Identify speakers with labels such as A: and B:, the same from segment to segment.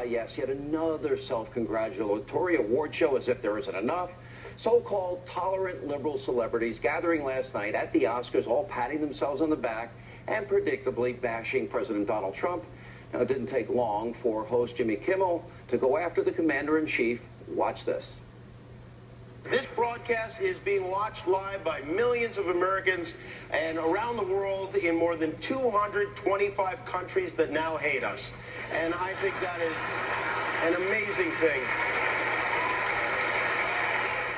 A: yes, yet another self-congratulatory award show as if there isn't enough. So-called tolerant liberal celebrities gathering last night at the Oscars, all patting themselves on the back and predictably bashing President Donald Trump. Now, it didn't take long for host Jimmy Kimmel to go after the commander-in-chief. Watch this.
B: This broadcast is being watched live by millions of Americans and around the world in more than 225 countries that now hate us. And I think that is an amazing thing.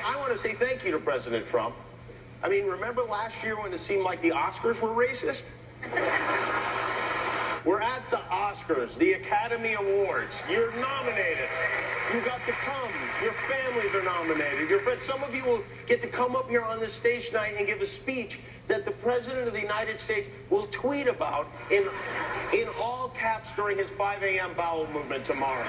B: I want to say thank you to President Trump. I mean, remember last year when it seemed like the Oscars were racist? We're at the Oscars, the Academy Awards. You're nominated. You got to come. Your families are nominated. Your friends. Some of you will get to come up here on this stage tonight and give a speech that the President of the United States will tweet about in all caps during his 5 a.m. bowel movement tomorrow.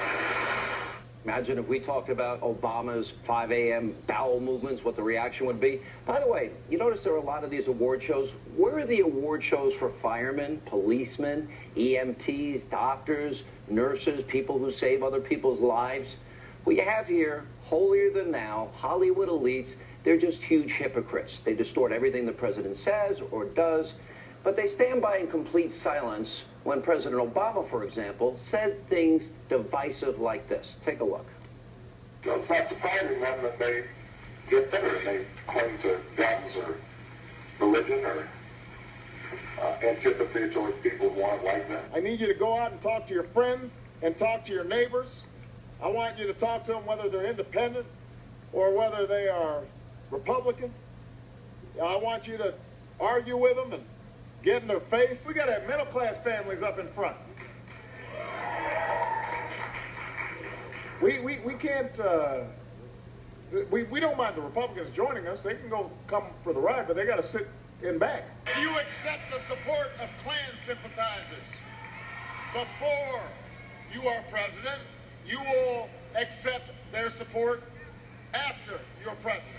A: Imagine if we talked about Obama's 5 a.m. bowel movements, what the reaction would be. By the way, you notice there are a lot of these award shows. Where are the award shows for firemen, policemen, EMTs, doctors, nurses, people who save other people's lives? What you have here, holier than thou, Hollywood elites, they're just huge hypocrites. They distort everything the president says or does, but they stand by in complete silence when President Obama, for example, said things divisive like this. Take a look.
C: So it's not surprising then that they get bitter and they cling to guns or religion or antipathy towards people who aren't like them.
D: I need you to go out and talk to your friends and talk to your neighbors. I want you to talk to them whether they're independent or whether they are Republican. I want you to argue with them and get in their face. We got to have middle-class families up in front. We can't, we don't mind the Republicans joining us. They can come for the ride, but they got to sit in back. Do you accept the support of Klan sympathizers? Before you are president, you will accept their support after you're president.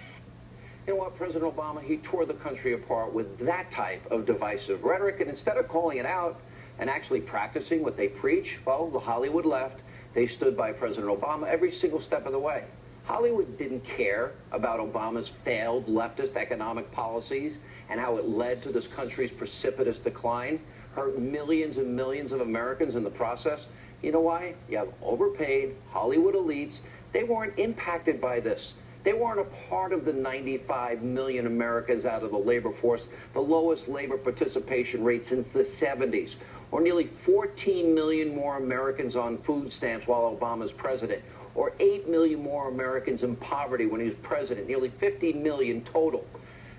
A: You know what, President Obama, he tore the country apart with that type of divisive rhetoric, and instead of calling it out and actually practicing what they preach, well, the Hollywood left, they stood by President Obama every single step of the way. Hollywood didn't care about Obama's failed leftist economic policies and how it led to this country's precipitous decline, hurt millions and millions of Americans in the process. You know why? You have overpaid Hollywood elites. They weren't impacted by this. They weren't a part of the 95 million Americans out of the labor force, the lowest labor participation rate since the 70s, or nearly 14 million more Americans on food stamps while Obama's president, or 8 million more Americans in poverty when he was president, nearly 50 million total.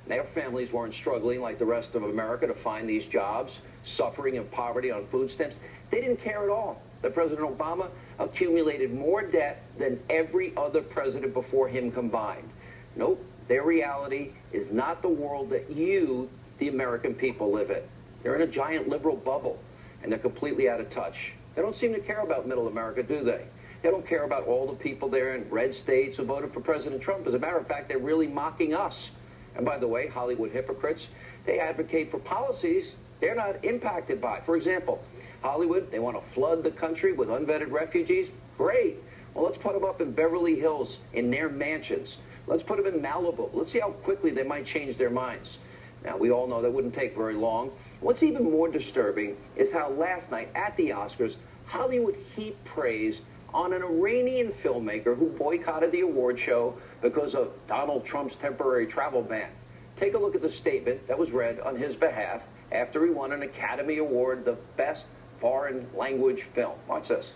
A: Their families weren't struggling like the rest of America to find these jobs, suffering in poverty on food stamps. They didn't care at all that President Obama accumulated more debt than every other president before him combined. Nope, their reality is not the world that you, the American people, live in. They're in a giant liberal bubble, and they're completely out of touch. They don't seem to care about middle America, do they? They don't care about all the people there in red states who voted for President Trump. As a matter of fact, they're really mocking us. And by the way, Hollywood hypocrites, they advocate for policies they're not impacted by. For example, Hollywood, they want to flood the country with unvetted refugees. Great. Well, let's put them up in Beverly Hills in their mansions. Let's put them in Malibu. Let's see how quickly they might change their minds. Now, we all know that wouldn't take very long. What's even more disturbing is how last night at the Oscars, Hollywood heaped praise on an Iranian filmmaker who boycotted the award show because of Donald Trump's temporary travel ban. Take a look at the statement that was read on his behalf after he won an Academy Award, the best foreign language film. Watch this.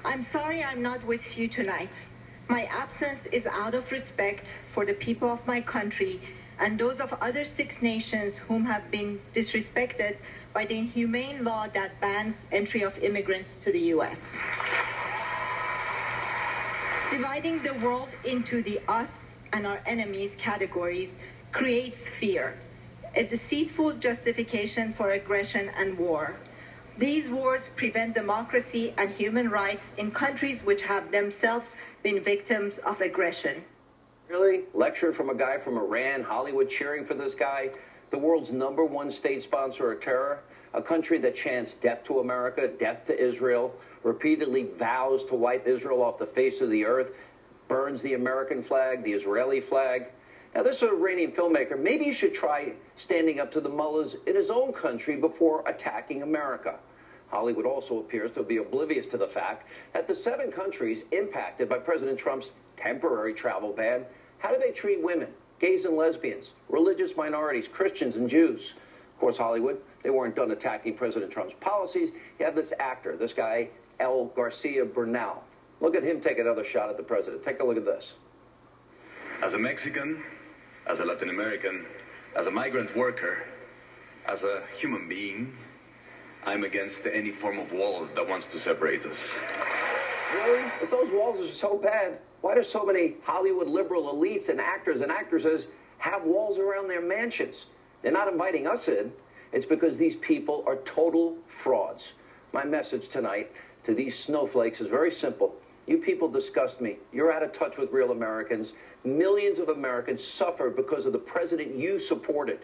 E: I'm sorry I'm not with you tonight. My absence is out of respect for the people of my country and those of other 6 nations whom have been disrespected by the inhumane law that bans entry of immigrants to the U.S. Dividing the world into the us and our enemies categories creates fear, a deceitful justification for aggression and war. These wars prevent democracy and human rights in countries which have themselves been victims of aggression.
A: Really? Lecture from a guy from Iran, Hollywood cheering for this guy, the world's #1 state sponsor of terror? a country that chants death to America, death to Israel, repeatedly vows to wipe Israel off the face of the earth, burns the American flag, the Israeli flag. Now, this Iranian filmmaker, maybe he should try standing up to the mullahs in his own country before attacking America. Hollywood also appears to be oblivious to the fact that the 7 countries impacted by President Trump's temporary travel ban, how do they treat women, gays and lesbians, religious minorities, Christians and Jews? Of course, Hollywood, they weren't done attacking President Trump's policies. You have this actor, this guy, El Garcia Bernal. Look at him take another shot at the president. Take a look at this.
F: As a Mexican, as a Latin American, as a migrant worker, as a human being, I'm against any form of wall that wants to separate us.
A: Really? If those walls are so bad, why do so many Hollywood liberal elites and actresses have walls around their mansions? They're not inviting us in. It's because these people are total frauds. My message tonight to these snowflakes is very simple. You people disgust me. You're out of touch with real Americans. Millions of Americans suffer because of the president you supported.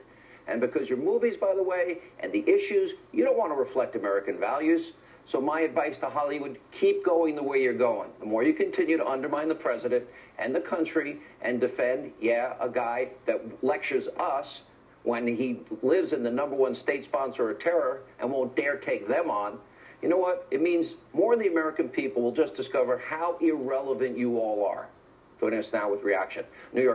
A: And because your movies, by the way, and the issues, you don't want to reflect American values. So my advice to Hollywood, keep going the way you're going. The more you continue to undermine the president and the country and defend, a guy that lectures us when he lives in the #1 state sponsor of terror and won't dare take them on, you know what? It means more of the American people will just discover how irrelevant you all are. Joining us now with reaction, New York